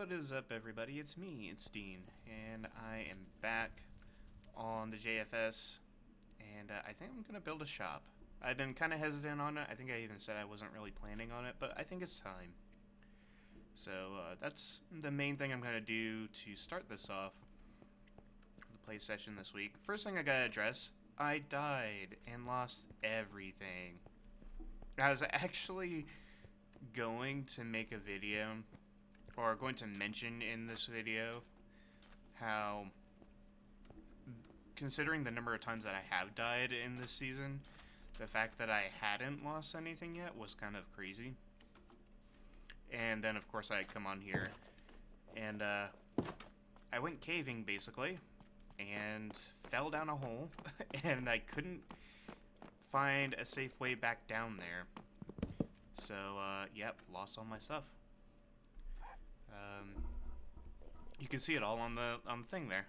What is up, everybody? It's me, it's Dean, and I am back on the JFS, and I think I'm gonna build a shop. I've been kind of hesitant on it. I think I even said I wasn't really planning on it, but I think it's time. So that's the main thing I'm gonna do to start this off, the play session this week. First thing I gotta address, I died and lost everything. I was actually going to make a video, or going to mention in this video, how, considering the number of times that I have died in this season, the fact that I hadn't lost anything yet was kind of crazy. And then, of course, I come on here, and I went caving, basically, and fell down a hole, and I couldn't find a safe way back down there. So, yep, lost all my stuff. You can see it all on the thing there.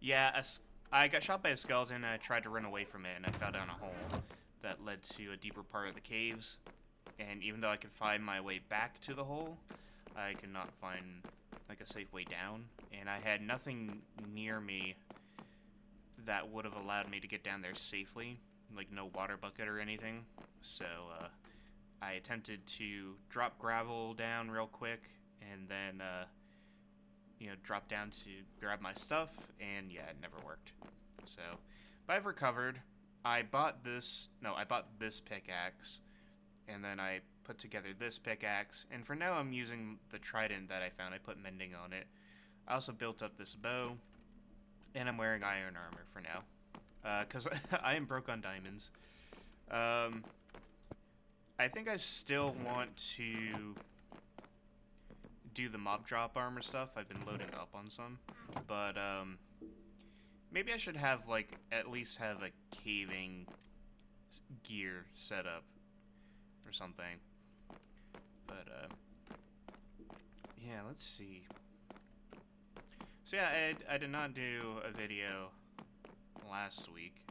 Yeah, I got shot by a skeleton, and I tried to run away from it, and I fell down a hole that led to a deeper part of the caves. And even though I could find my way back to the hole, I could not find like a safe way down, and I had nothing near me that would have allowed me to get down there safely, like no water bucket or anything. So I attempted to drop gravel down real quick, and then drop down to grab my stuff, and yeah, it never worked. So, but I've recovered. I bought this pickaxe, and then I put together this pickaxe, and for now I'm using the trident that I found. I put mending on it. I also built up this bow, and I'm wearing iron armor for now, because I am broke on diamonds. I think I still want to do the mob drop armor stuff. I've been loading up on some, but maybe I should have at least have a caving gear set up or something. But yeah, let's see. So yeah, I did not do a video last week.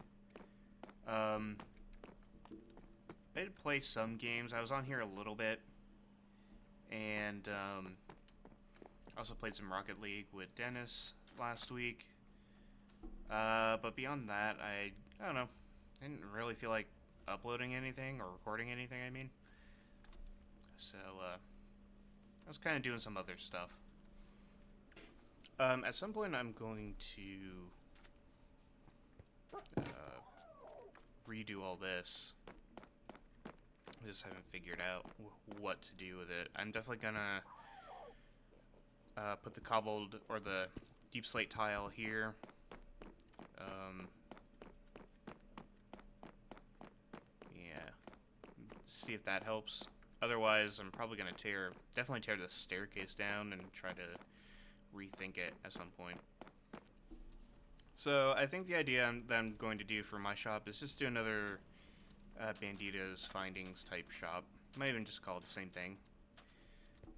I did play some games. I was on here a little bit, and I also played some Rocket League with Dennis last week. But beyond that, I don't know. I didn't really feel like uploading anything or recording anything, I mean. So, I was kind of doing some other stuff. At some point, I'm going to redo all this. I just haven't figured out what to do with it. I'm definitely gonna put the cobbled or the deep slate tile here. Yeah, see if that helps. Otherwise, I'm probably gonna definitely tear the staircase down and try to rethink it at some point. So I think the idea that I'm going to do for my shop is just do another Bandito's Findings type shop. Might even just call it the same thing,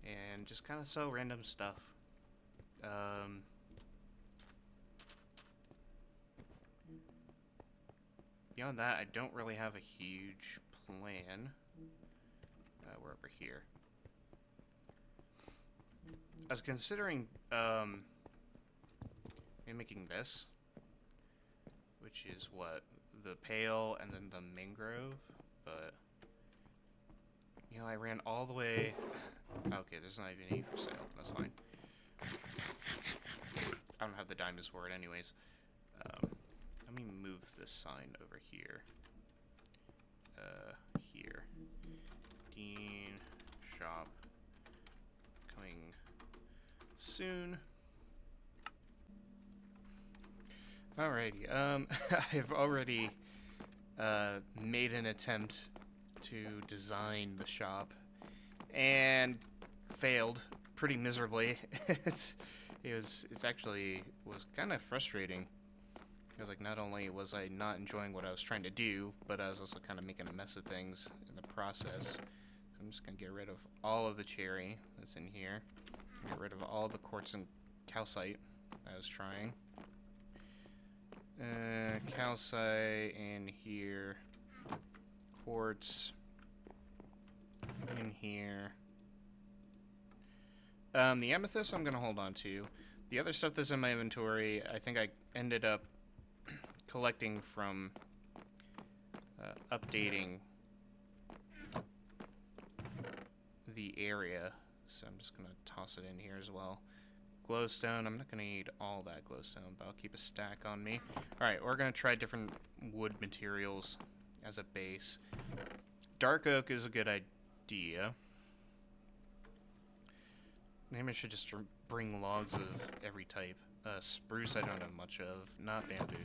and just kind of sell random stuff. Beyond that, I don't really have a huge plan. We're over here. I was considering mimicking this, which is what? The pale and then the mangrove, but I ran all the way. Okay, there's not even any for sale. That's fine. I don't have the diamonds for it anyways. Let me move this sign over here. Here. Dean shop coming soon. Alrighty, I've already made an attempt to design the shop and failed pretty miserably. It's actually was kind of frustrating, because not only was I not enjoying what I was trying to do, but I was also kind of making a mess of things in the process. So I'm just gonna get rid of all of the cherry that's in here, get rid of all the quartz and calcite I was trying. Calcite in here, quartz in here, The amethyst I'm gonna hold on to. The other stuff that's in my inventory, I think I ended up collecting from updating the area. So I'm just gonna toss it in here as well. Glowstone, I'm not gonna need all that glowstone, but I'll keep a stack on me. Alright, we're gonna try different wood materials as a base. Dark oak is a good idea. Maybe I should just bring logs of every type. Spruce I don't have much of. Not bamboo.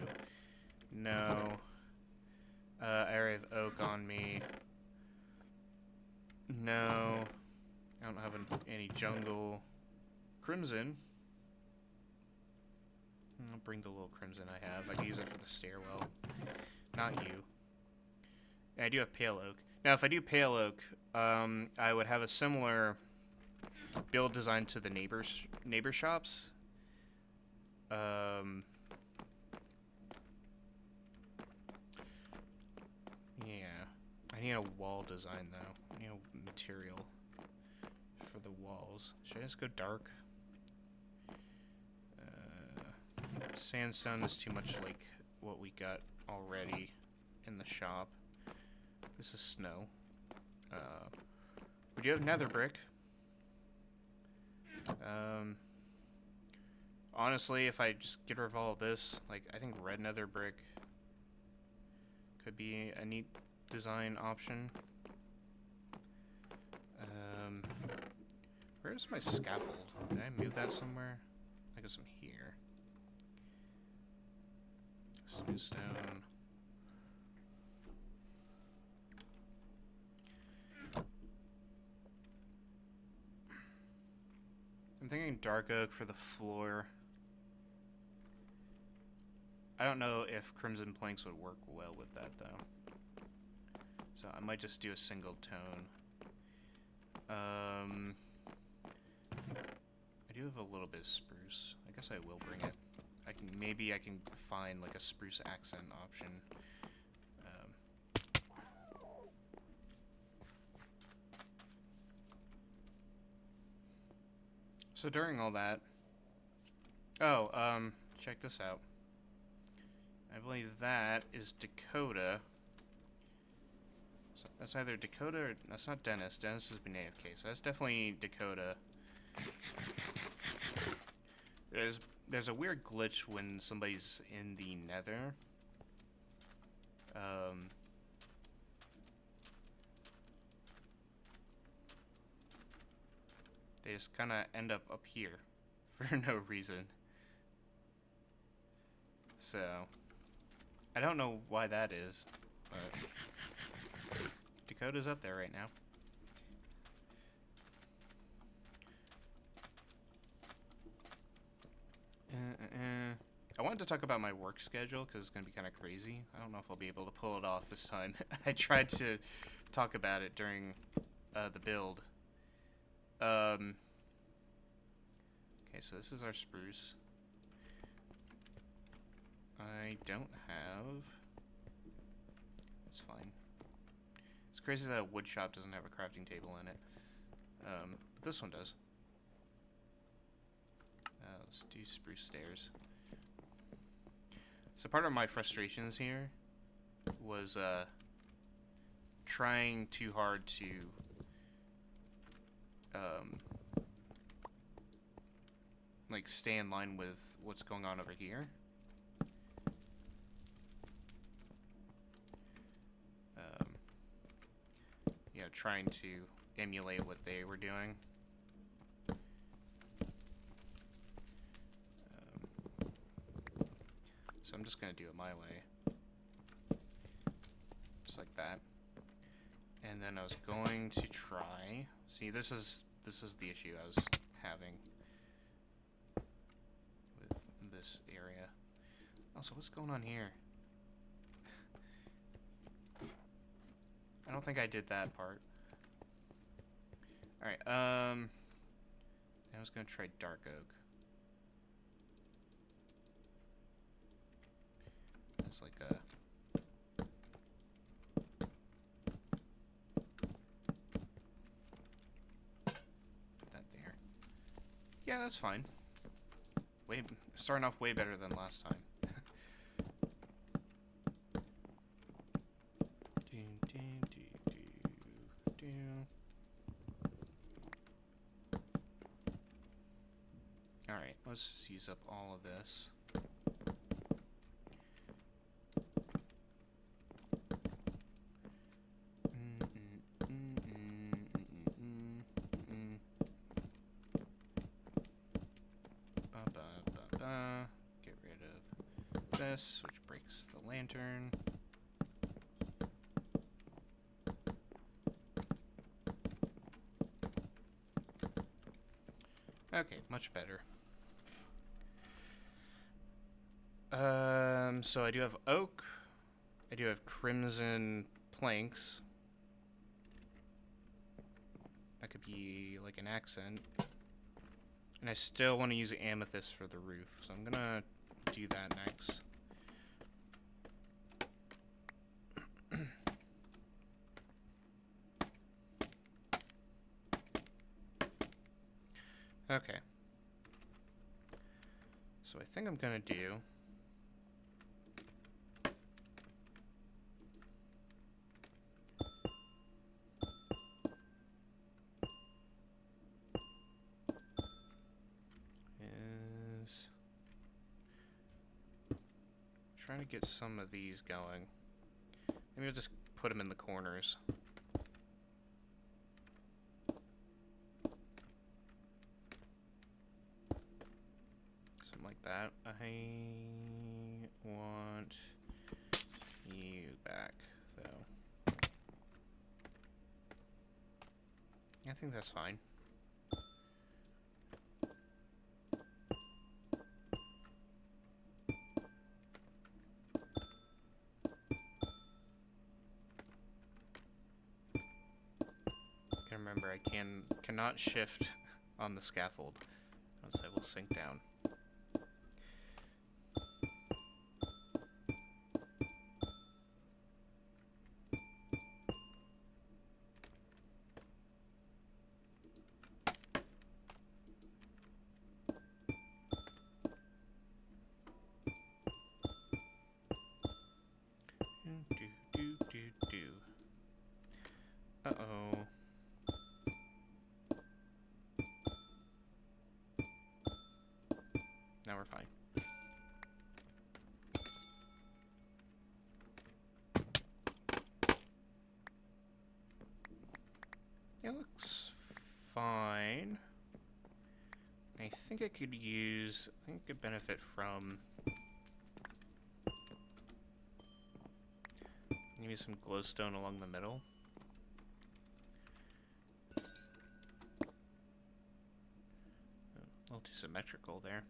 No. I already have oak on me. No. I don't have any jungle. Crimson. I'll bring the little crimson I have. I can use it for the stairwell. Not you. And I do have pale oak. Now, if I do pale oak, I would have a similar build design to the neighbor shops. Yeah. I need a wall design though. I need a material for the walls. Should I just go dark? Sandstone is too much like what we got already in the shop. This is snow. We do have nether brick. Honestly, if I just get rid of all of this, like, I think red nether brick could be a neat design option. Where's my scaffold? Did I move that somewhere? I guess I'm here. Stone. I'm thinking dark oak for the floor. I don't know if crimson planks would work well with that though. So I might just do a single tone. I do have a little bit of spruce. I guess I will bring it. Maybe I can find like a spruce accent option. So during all that, check this out. I believe that is Dakota. So that's either Dakota or that's not Dennis. Dennis has been AFK, so that's definitely Dakota. There's a weird glitch when somebody's in the nether. They just kind of end up here for no reason. So, I don't know why that is, but Dakota's up there right now. I wanted to talk about my work schedule because it's going to be kind of crazy. I don't know if I'll be able to pull it off this time. I tried to talk about it during the build. Okay, so this is our spruce. I don't have... That's fine. It's crazy that a wood shop doesn't have a crafting table in it. But this one does. Let's do spruce stairs. So part of my frustrations here was trying too hard to like stay in line with what's going on over here. You know, trying to emulate what they were doing. So I'm just gonna do it my way. Just like that. And then I was going to try... See, this is the issue I was having with this area. Also, what's going on here? I don't think I did that part. Alright, I was gonna try dark oak. It's like a... Put that there. Yeah, that's fine. Starting off way better than last time. Alright, let's just use up all of this. Get rid of this, which breaks the lantern. Okay, much better. So I do have oak. I do have crimson planks. That could be like an accent. And I still want to use amethyst for the roof, so I'm gonna do that next. Okay. So I think I'm gonna do is trying to get some of these going. Maybe I'll just put them in the corners. Something like that. I want you back, though. I think that's fine. Remember, I cannot shift on the scaffold, else I will sink down. Uh-oh. Now we're fine. It looks fine. I think I could benefit from maybe some glowstone along the middle. A little too symmetrical there.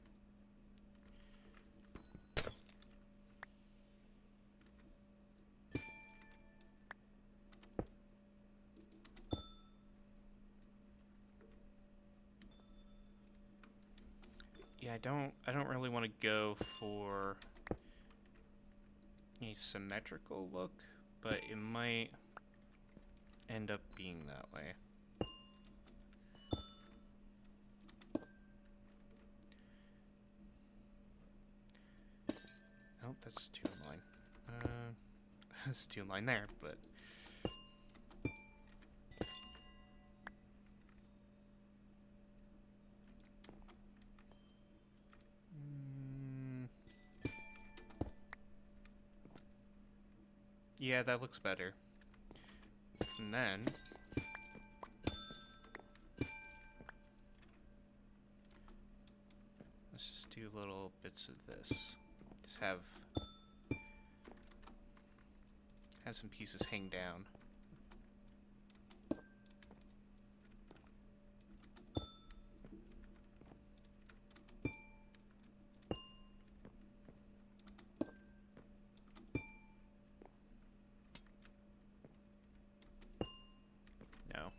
Yeah, I don't really want to go for a symmetrical look, but it might end up being that way. Oh, that's two in line. That's two in line there, but yeah, that looks better. And then let's just do little bits of this. Just have some pieces hang down. No.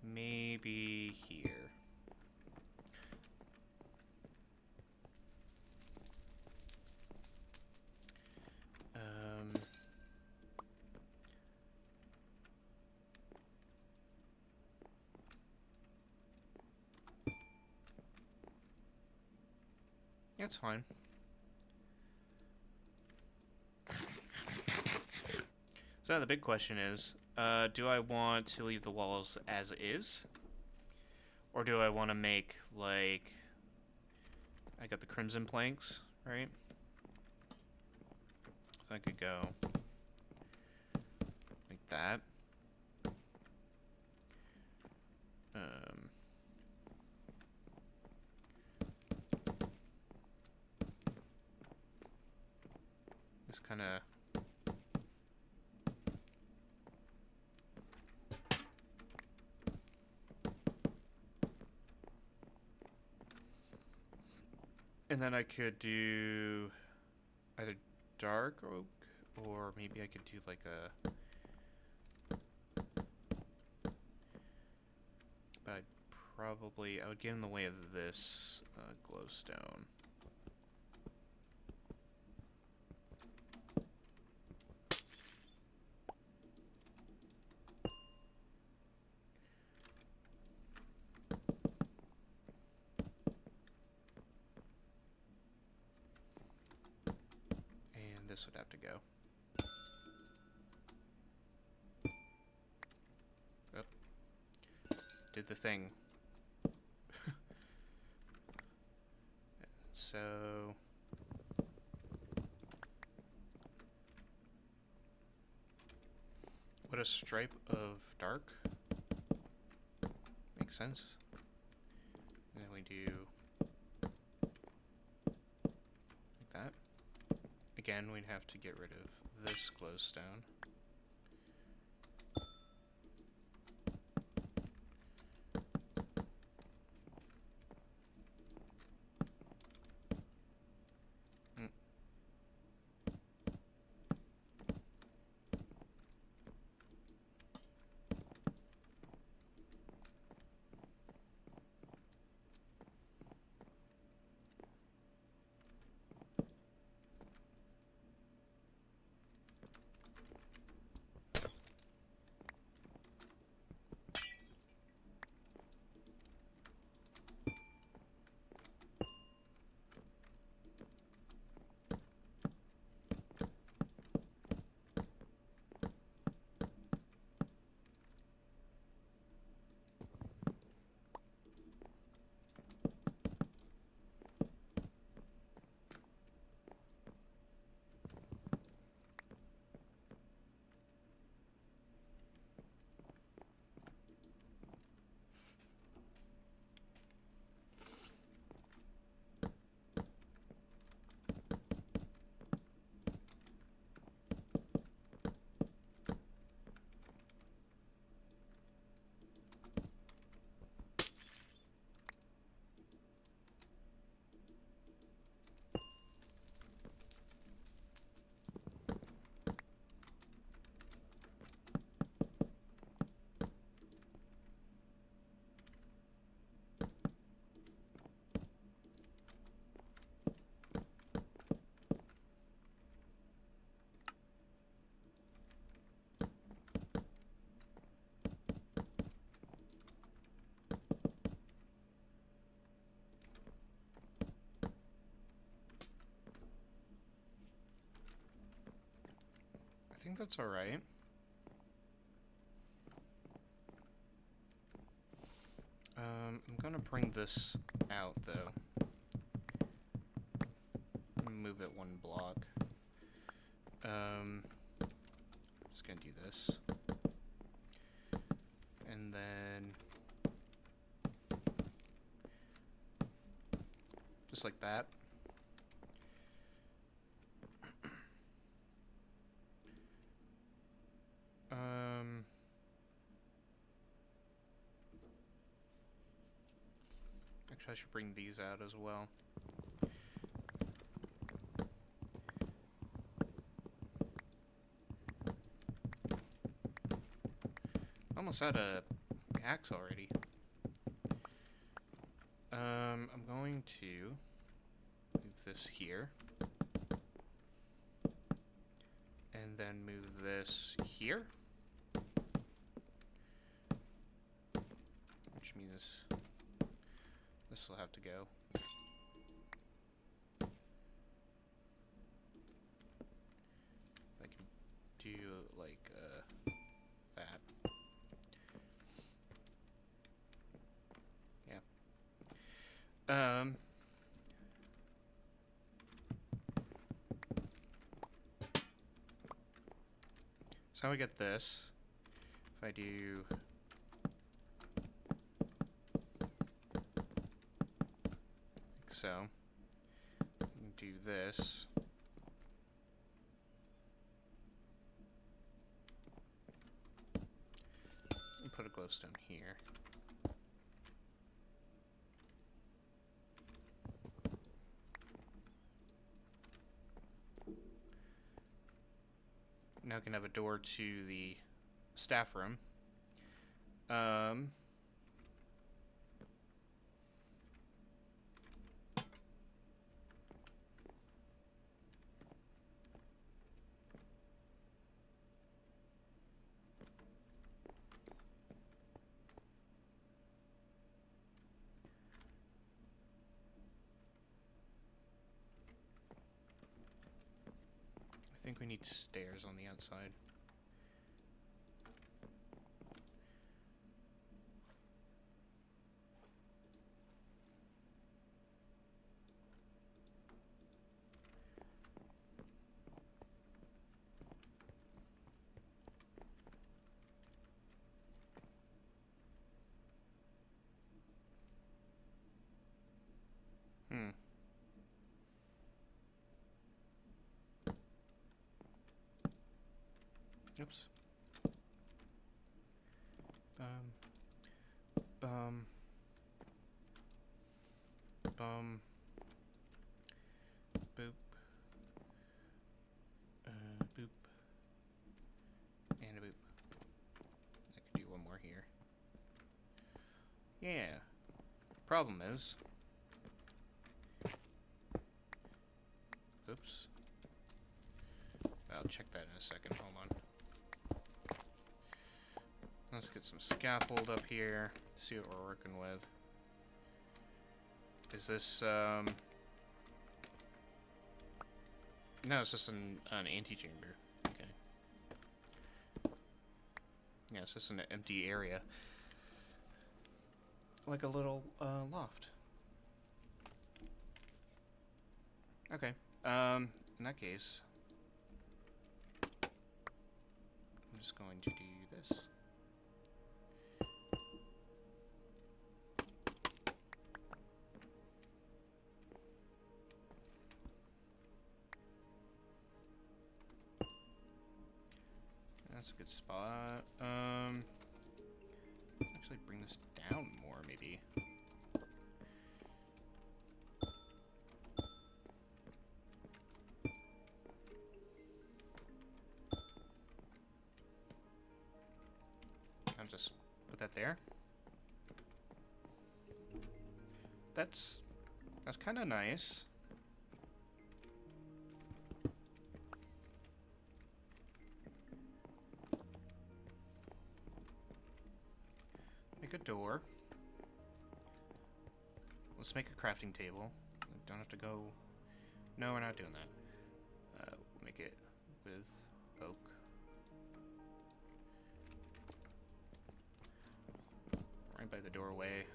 Maybe here. That's fine. So now the big question is, do I want to leave the walls as is? Or do I want to make, like... I got the crimson planks, right? So I could go... like that. Just kind of... And then I could do either dark oak, or maybe I could do like a... But I would get in the way of this glowstone. And this would have to go. Oh. Did the thing. So... What a stripe of dark. Makes sense. And then we do... like that. Again, we'd have to get rid of this glowstone. I think that's alright. I'm gonna bring this out, though. Move it one block. Just gonna do this. And then... just like that. Actually, I should bring these out as well. Almost out of axe already. I'm going to move this here. And then move this here. Which means this will have to go. do like that. Yeah. So now we get this. If I do like so, I can do this. And put a glowstone here. Now we can have a door to the staff room. I think we need stairs on the outside. Oops. Bum. Boop. Boop. And a boop. I could do one more here. Yeah. Problem is... Oops. I'll check that in a second. Hold on. Let's get some scaffold up here. See what we're working with. Is this, No, it's just an antechamber. Okay. Yeah, it's just an empty area. Like a little, loft. Okay. In that case... I'm just going to do this. That's a good spot. Actually bring this down more, maybe. I'll just put that there. That's kind of nice. Make a door. Let's make a crafting table. We don't have to go... No, we're not doing that. We'll make it with oak. Right by the doorway.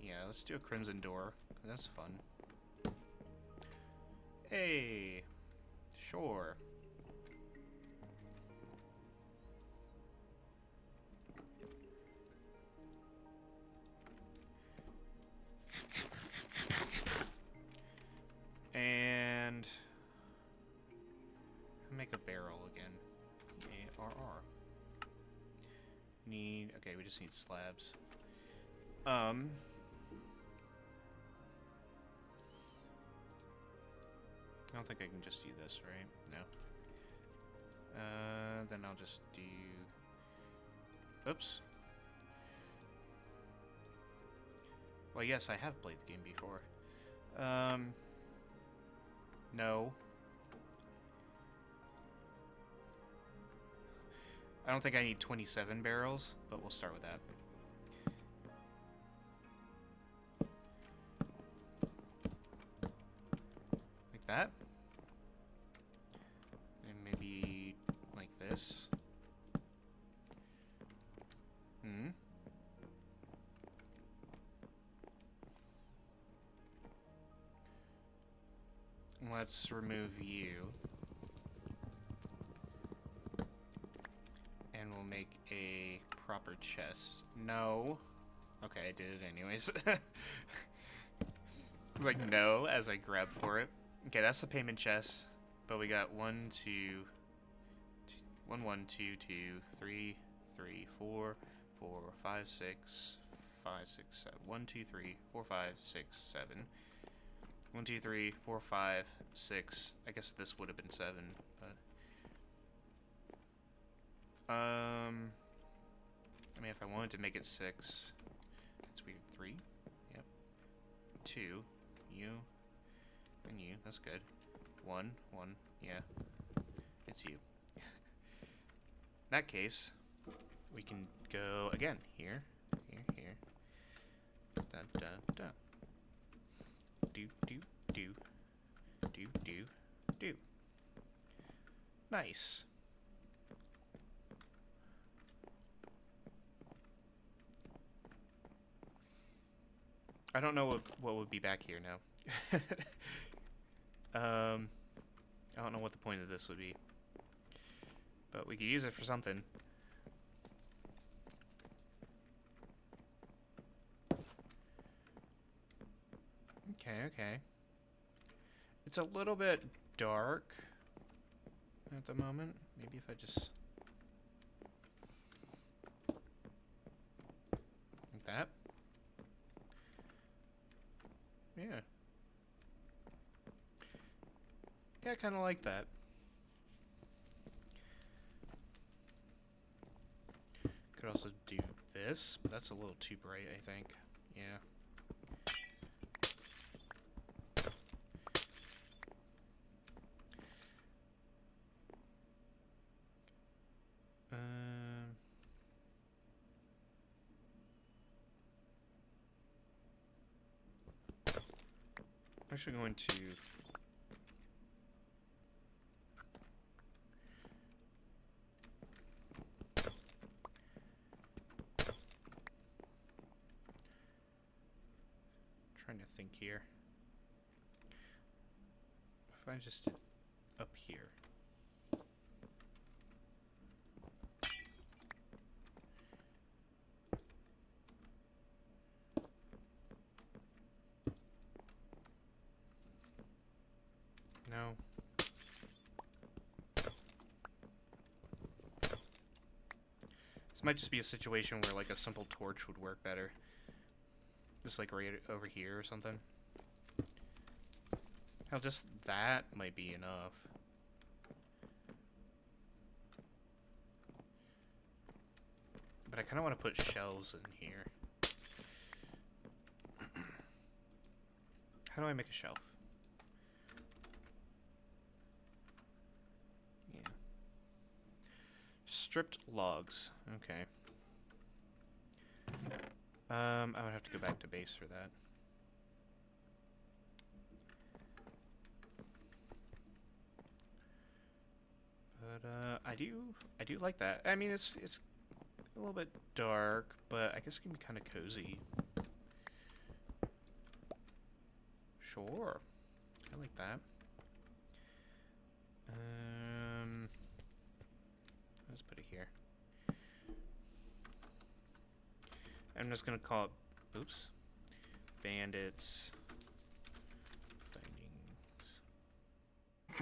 Yeah, let's do a crimson door. That's fun. Hey! Sure. And... make a barrel again. ARR. Need... Okay, we just need slabs. I don't think I can just do this, right? No. Then I'll just do... Oops. Well, yes, I have played the game before. No. I don't think I need 27 barrels, but we'll start with that. Like that. And maybe like this. Let's remove you. And we'll make a proper chest. No. Okay, I did it anyways. Like, no, as I grab for it. Okay, that's the payment chest. But we got 1, 2, 1, 1, 2, 2, 3, 3, 4, 4, 5, 6, 5, 6, 7. 1, 2, 3, 4, 5, 6, 7. 1, 2, 3, 4, 5, 6. I guess this would have been 7, but I mean, if I wanted to make it 6, that's weird. 3, yep. 2, you, and you. That's good. 1, 1, yeah. It's you. In that case, we can go again. Here, here, here. Da da da. Do do do do do do. Nice. I don't know what would be back here now. I don't know what the point of this would be, but we could use it for something. Okay, okay. It's a little bit dark at the moment. Maybe if I just... like that. Yeah. Yeah, I kind of like that. Could also do this, but that's a little too bright, I think. Yeah. I'm actually going to trying to think here. If I just did up here. No. This might just be a situation where like a simple torch would work better. Just like right over here or something. Hell, just that might be enough. But I kind of want to put shelves in here. How do I make a shelf? Yeah. Stripped logs. Okay. I would have to go back to base for that. But I do like that. I mean, it's a little bit dark, but I guess it can be kind of cozy. Sure, I like that. Let's put it here. I'm just gonna call it, oops, bandits findings.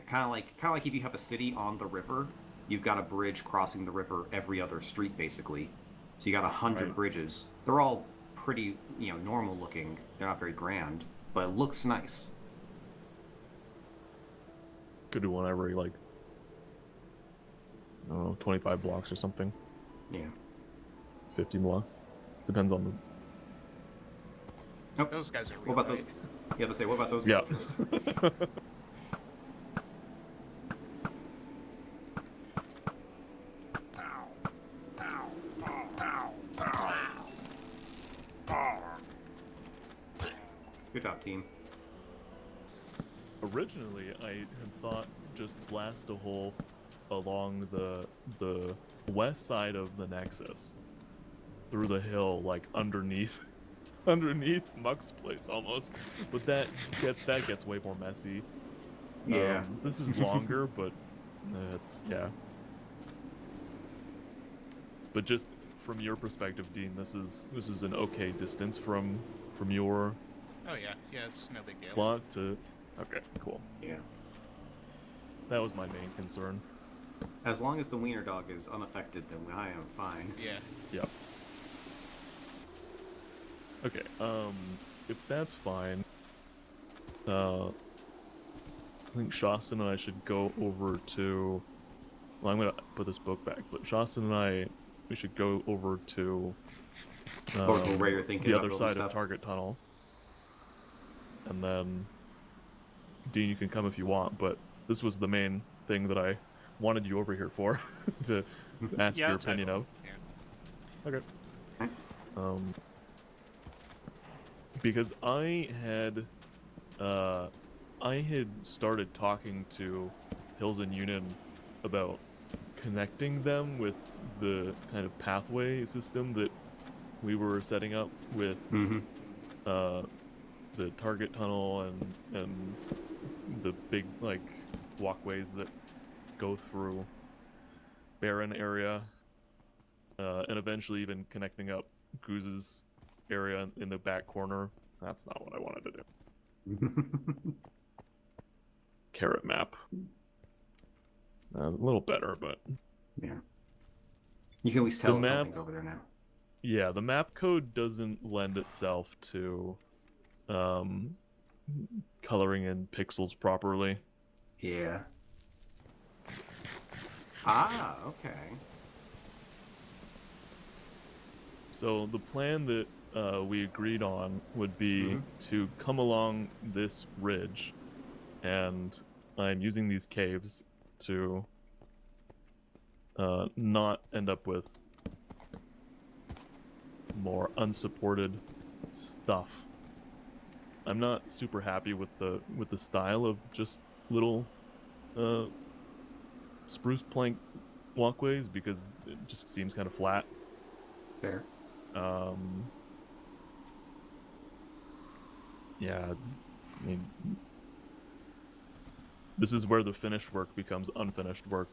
Kind of like if you have a city on the river, you've got a bridge crossing the river every other street, basically. So you got 100 bridges. They're all pretty, normal looking. They're not very grand, but it looks nice. Could do one every, like, I don't know, 25 blocks or something. Yeah. 50 blocks. Depends on the... Nope. Those guys are real, what about right? those? Yeah, let's say, what about those Yeah. villagers? Good job, team. Originally, I had thought just blast a hole along the west side of the Nexus, through the hill, like underneath underneath Muck's place almost. But that gets way more messy. Yeah. This is longer, but it's yeah. But just from your perspective, Dean, this is an okay distance from your Oh yeah, yeah, it's no big deal. plot to. Okay, cool. Yeah. That was my main concern. As long as the wiener dog is unaffected, then I am fine. Yeah. Yep. Okay, if that's fine, I think Shastin and I should go over to. Well, I'm gonna put this book back, but Shastin and we should go over to Where you're thinking the about other building side stuff. of Target Tunnel, and then Dean, you can come if you want. But this was the main thing that I wanted you over here for, to ask Yeah, your opinion of. Yeah. Okay. Because I had started talking to Hills and Union about connecting them with the kind of pathway system that we were setting up with Mm-hmm. the Target Tunnel and the big like walkways that go through Barren area, and eventually even connecting up Goose's area in the back corner. That's not what I wanted to do. Carrot map. A little better, but Yeah. You can always tell The if map- something's over there now. yeah, the map code doesn't lend itself to coloring in pixels properly. Yeah. Ah, okay. So the plan that we agreed on would be to come along this ridge, and I'm using these caves to not end up with more unsupported stuff. I'm not super happy with the style of just little spruce plank walkways because it just seems kind of flat. Fair. Yeah, I mean, this is where the finished work becomes unfinished work.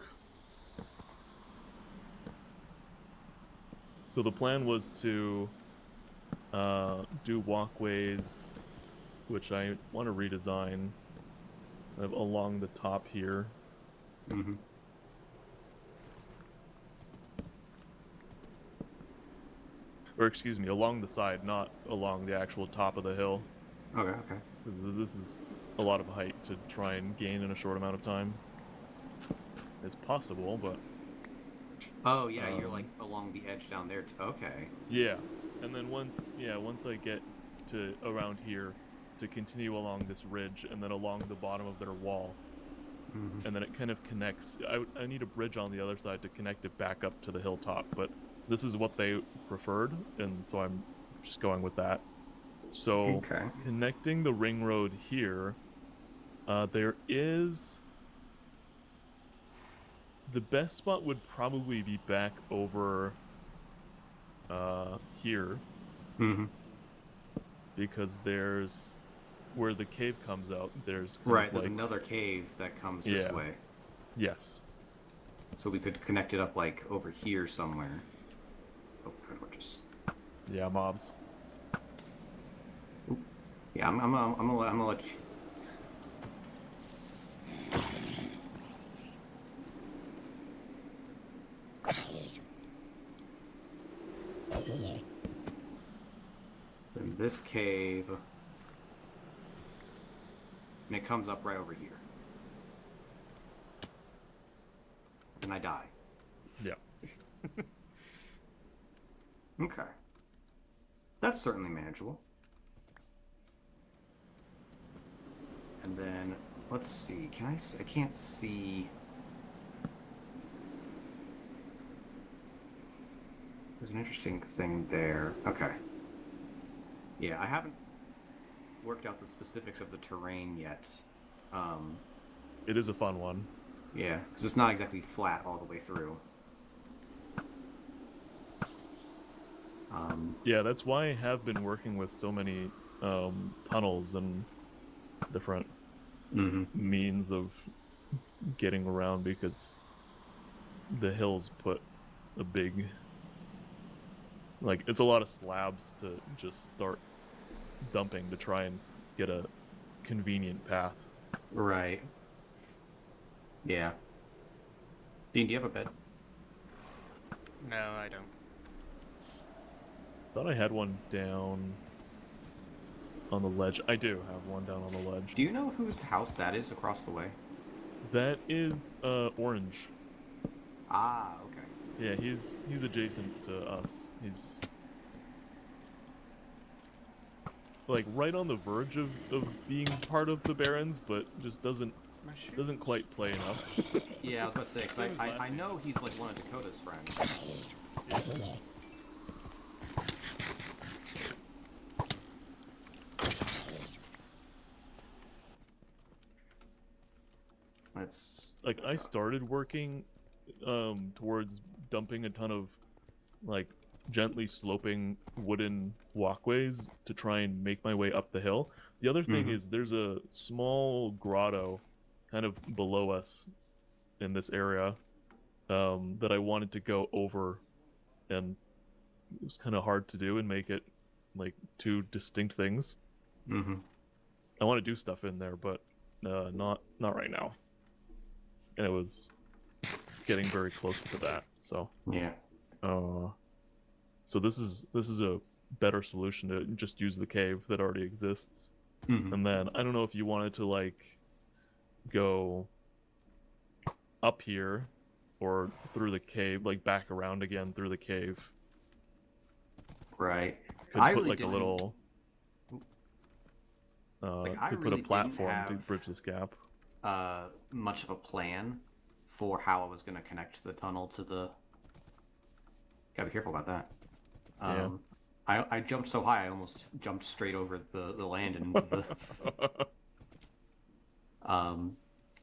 So the plan was to do walkways, which I want to redesign along the top here. Mm-hmm. Or excuse me, along the side, not along the actual top of the hill. Okay, okay. This is a lot of height to try and gain in a short amount of time. It's possible, but Oh, yeah, you're like along the edge down there. Okay. yeah. And then once I get to around here, to continue along this ridge and then along the bottom of their wall, Mm-hmm. and then it kind of connects. I need a bridge on the other side to connect it back up to the hilltop, but this is what they preferred, and so I'm just going with that. So Okay. connecting the ring road here, there is the best spot would probably be back over here, Mm-hmm. because there's where the cave comes out. There's Right, there's another cave that comes this Yeah. way. Yes. So we could connect it up like over here somewhere. Oh, gorgeous. Yeah, mobs. Yeah, I'm gonna let you. In this cave, and it comes up right over here, and I die. Yeah. Okay, that's certainly manageable. And then let's see. Can I can't see. There's an interesting thing there. Okay. Yeah, I haven't worked out the specifics of the terrain yet. It is a fun one. Yeah, because it's not exactly flat all the way through. Yeah, that's why I have been working with so many tunnels and different means of getting around, because the hills put a big, like, it's a lot of slabs to just start dumping to try and get a convenient path. Right. Yeah. Dean, do you have a bed? No, I don't. Thought I had one down on the ledge. I do have one down on the ledge. Do you know whose house that is across the way? That is Orange. Ah, okay. Yeah, he's adjacent to us. He's like right on the verge of being part of the Barons, but just doesn't quite play enough. Yeah, I was about to say, because I know he's like one of Dakota's friends. That's Like, I started working towards dumping a ton of like gently sloping wooden walkways to try and make my way up the hill. The other thing is there's a small grotto kind of below us in this area that I wanted to go over, and it was kind of hard to do and make it like two distinct things. I want to do stuff in there, but not right now. And it was getting very close to that. So yeah. So this is a better solution to just use the cave that already exists. And then I don't know if you wanted to like go up here or through the cave, like back around again through the cave. Right. Could I put really like a little could put a platform to bridge this gap. Much of a plan for how I was going to connect the tunnel to the... Gotta be careful about that. Yeah. I jumped so high I almost jumped straight over the land and into the...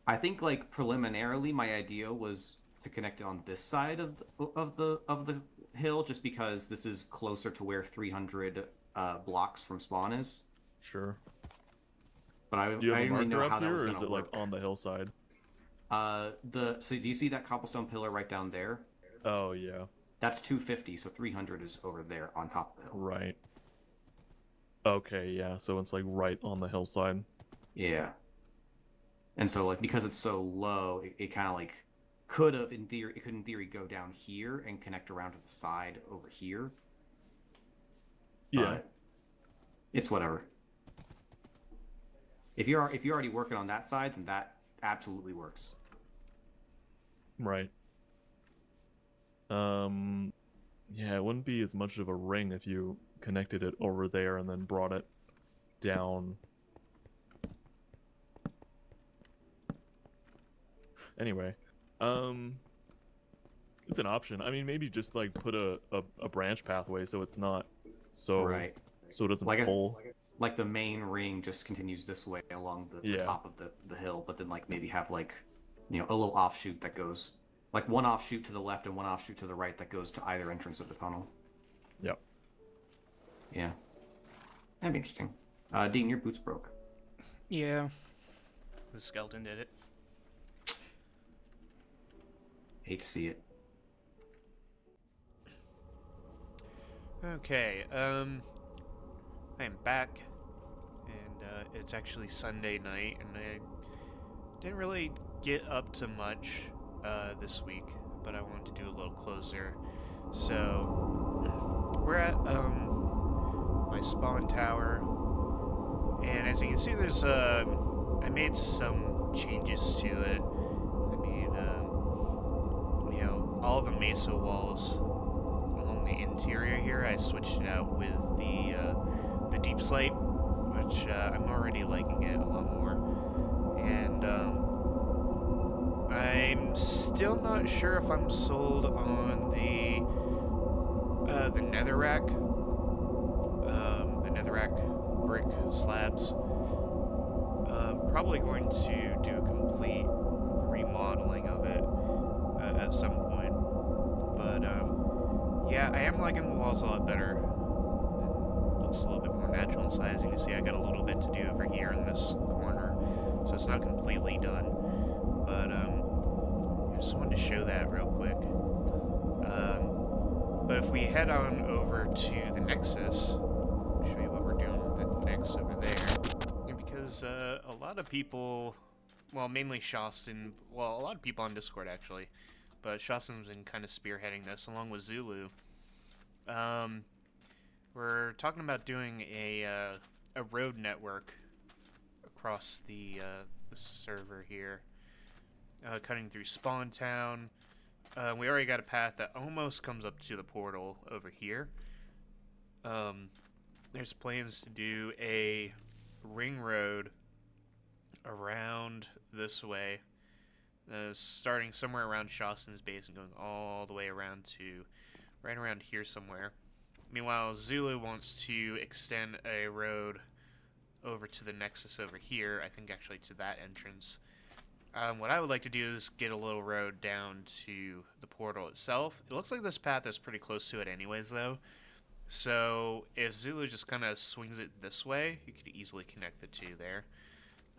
I think like preliminarily my idea was to connect it on this side of the hill, just because this is closer to where 300 blocks from spawn is. Sure. But I Do you have a didn't really know marker how up that here, was or going is to it work. like on the hillside? So do you see that cobblestone pillar right down there? Oh yeah. That's 250, so 300 is over there on top of the hill. Right. Okay, yeah. So it's like right on the hillside. Yeah. And so like because it's so low, it kind of like could in theory go down here and connect around to the side over here. Yeah. But it's whatever. If you're already working on that side, then that absolutely works. Right. Yeah, it wouldn't be as much of a ring if you connected it over there and then brought it down. Anyway, it's an option. I mean, maybe just like put a branch pathway so it's not so Right. so it doesn't Like pull. like the main ring just continues this way along the top of the hill, but then like maybe have like, you know, a little offshoot that goes like one offshoot to the left and one offshoot to the right that goes to either entrance of the tunnel. Yep. Yeah. That'd be interesting. Dean, your boots broke. Yeah. The skeleton did it. Hate to see it. Okay, I am back, and it's actually Sunday night, and I didn't really get up to much this week, but I wanted to do a little closer. So we're at my spawn tower, and as you can see, there's I made some changes to it. I mean, you know, all the mesa walls along the interior here, I switched it out with the deep slate, which I'm already liking it a lot more. And I'm still not sure if I'm sold on the netherrack, brick slabs. Probably going to do a complete remodeling of it at some point. But yeah, I am liking the walls a lot better. It looks a little bit more natural inside. As you can see, I got a little bit to do over here in this corner, so it's not completely done. But I just wanted to show that real quick. But if we head on over to the Nexus, I'll show you what we're doing next over there. And because a lot of people, well, mainly Shastin, well, a lot of people on Discord actually, but Shastin's been kind of spearheading this along with Zulu. We're talking about doing a road network across the server here, cutting through Spawn Town. We already got a path that almost comes up to the portal over here. There's plans to do a ring road around this way, starting somewhere around Shastin's base and going all the way around to right around here somewhere. Meanwhile, Zulu wants to extend a road over to the Nexus over here, I think actually to that entrance. What I would like to do is get a little road down to the portal itself. It looks like this path is pretty close to it anyways, though. So if Zulu just kind of swings it this way, you could easily connect the two there.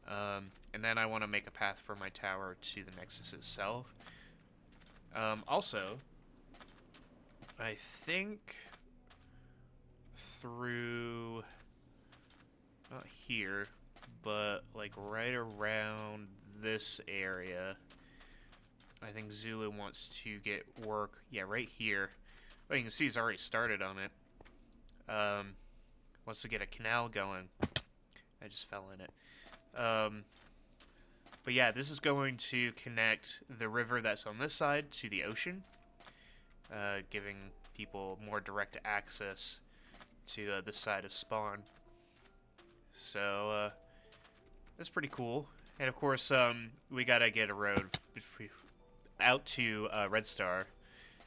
And then I want to make a path for my tower to the Nexus itself. Also, I think through, not here, but like right around this area, I think Zulu wants to get work, yeah, right here. Well, you can see he's already started on it. Wants to get a canal going. I just fell in it. But yeah, this is going to connect the river that's on this side to the ocean, giving people more direct access to this side of Spawn. So, that's pretty cool. And of course, we gotta get a road out to Red Star,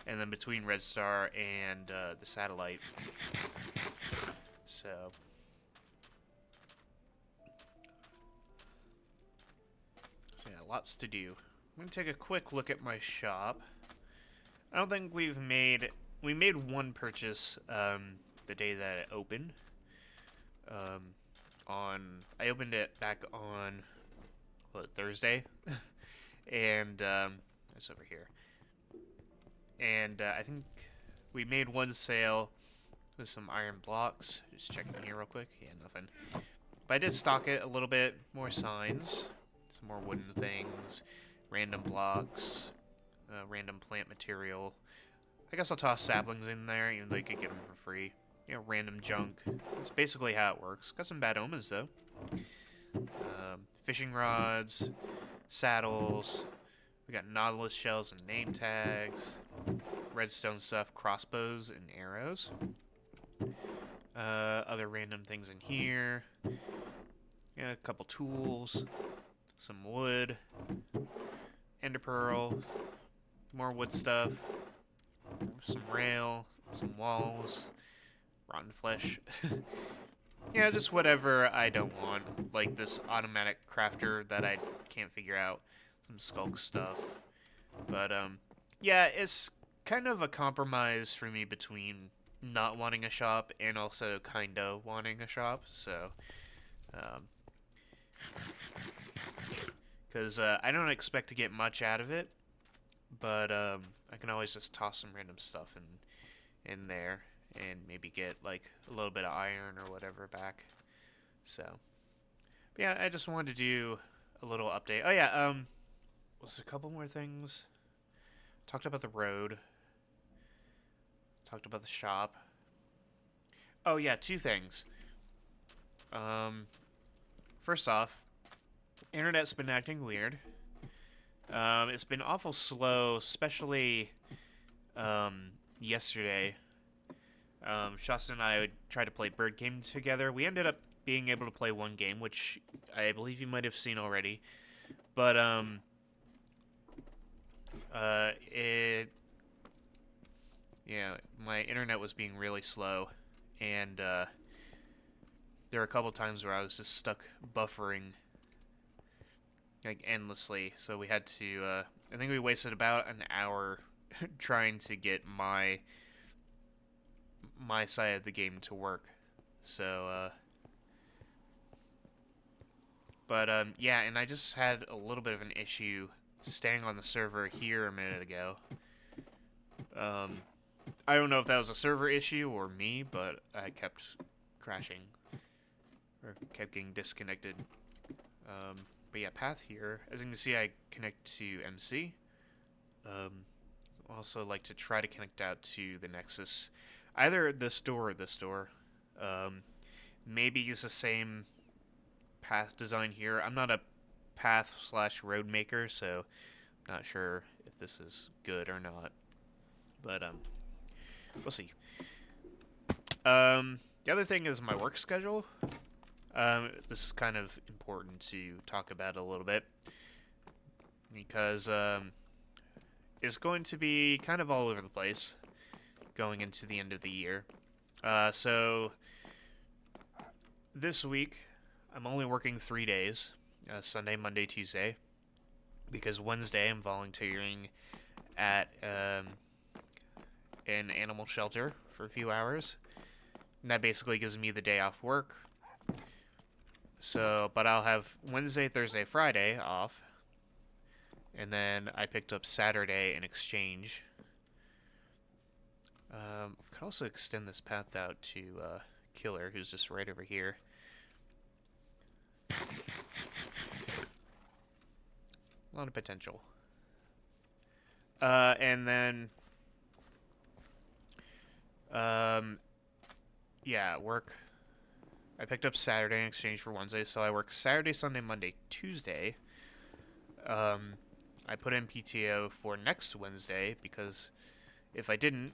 and then between Red Star and the satellite. So yeah, lots to do. I'm gonna take a quick look at my shop. I don't think we made one purchase the day that it opened. I opened it back on Thursday, and it's over here. And I think we made one sale with some iron blocks. Just checking here real quick. Yeah, nothing. But I did stock it a little bit. More signs, some more wooden things, random blocks, random plant material. I guess I'll toss saplings in there, even though you could get them for free. You know, random junk. That's basically how it works. Got some bad omens, though. Fishing rods, saddles. We got Nautilus shells and name tags. Redstone stuff, crossbows and arrows. Other random things in here. Yeah, a couple tools. Some wood. Ender pearl. More wood stuff. Some rail. Some walls. Rotten flesh. Yeah, just whatever I don't want. Like this automatic crafter that I can't figure out. Some skulk stuff. But, yeah, it's kind of a compromise for me between not wanting a shop and also kind of wanting a shop. So, because I don't expect to get much out of it. But, I can always just toss some random stuff in there. And maybe get, like, a little bit of iron or whatever back. So, but yeah, I just wanted to do a little update. Oh, yeah, was a couple more things. Talked about the road. Talked about the shop. Oh, yeah, two things. First off, internet's been acting weird. It's been awful slow, especially, yesterday. Shasta and I tried to play Bird Game together. We ended up being able to play one game, which I believe you might have seen already. But, yeah, my internet was being really slow. And, there were a couple times where I was just stuck buffering. like endlessly. So we had to. I think we wasted about an hour trying to get my side of the game to work. So, yeah, and I just had a little bit of an issue staying on the server here a minute ago. I don't know if that was a server issue or me, but I kept crashing or kept getting disconnected. But yeah, path here. As you can see, I connect to MC. Also like to try to connect out to the Nexus, either this door or this door. Maybe use the same path design here. I'm not a path/road maker, so I'm not sure if this is good or not. But we'll see. The other thing is my work schedule. This is kind of important to talk about a little bit because it's going to be kind of all over the place going into the end of the year. So this week I'm only working 3 days, Sunday, Monday, Tuesday, because Wednesday I'm volunteering at an animal shelter for a few hours. And that basically gives me the day off work. So, but I'll have Wednesday, Thursday, Friday off. And then I picked up Saturday in exchange. Could also extend this path out to Killer, who's just right over here. A lot of potential. And then, yeah, work. I picked up Saturday in exchange for Wednesday, so I work Saturday, Sunday, Monday, Tuesday. I put in PTO for next Wednesday because if I didn't,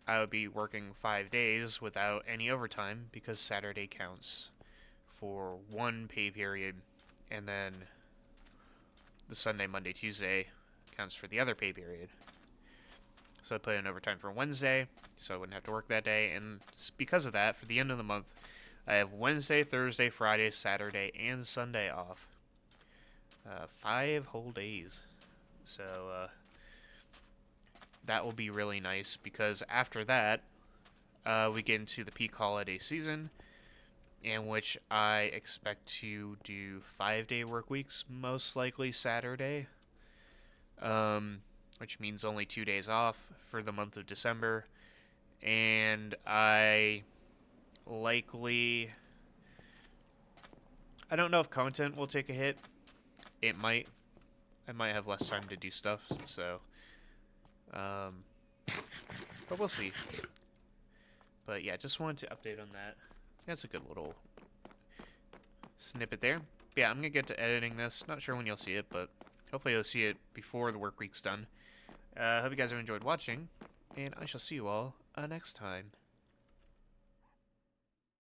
I would be working 5 days without any overtime because Saturday counts for one pay period, and then the Sunday, Monday, Tuesday counts for the other pay period. So I put in overtime for Wednesday, so I wouldn't have to work that day, and because of that, for the end of the month, I have Wednesday, Thursday, Friday, Saturday, and Sunday off. 5 whole days. So, that will be really nice, because after that, we get into the peak holiday season, in which I expect to do 5-day work weeks, most likely Saturday, which means only 2 days off for the month of December, and I don't know if content will take a hit. It might. I might have less time to do stuff, so, but we'll see. But yeah, just wanted to update on that. That's a good little snippet there. Yeah, I'm gonna get to editing this. Not sure when you'll see it, but hopefully you'll see it before the work week's done. Hope you guys have enjoyed watching, and I shall see you all next time.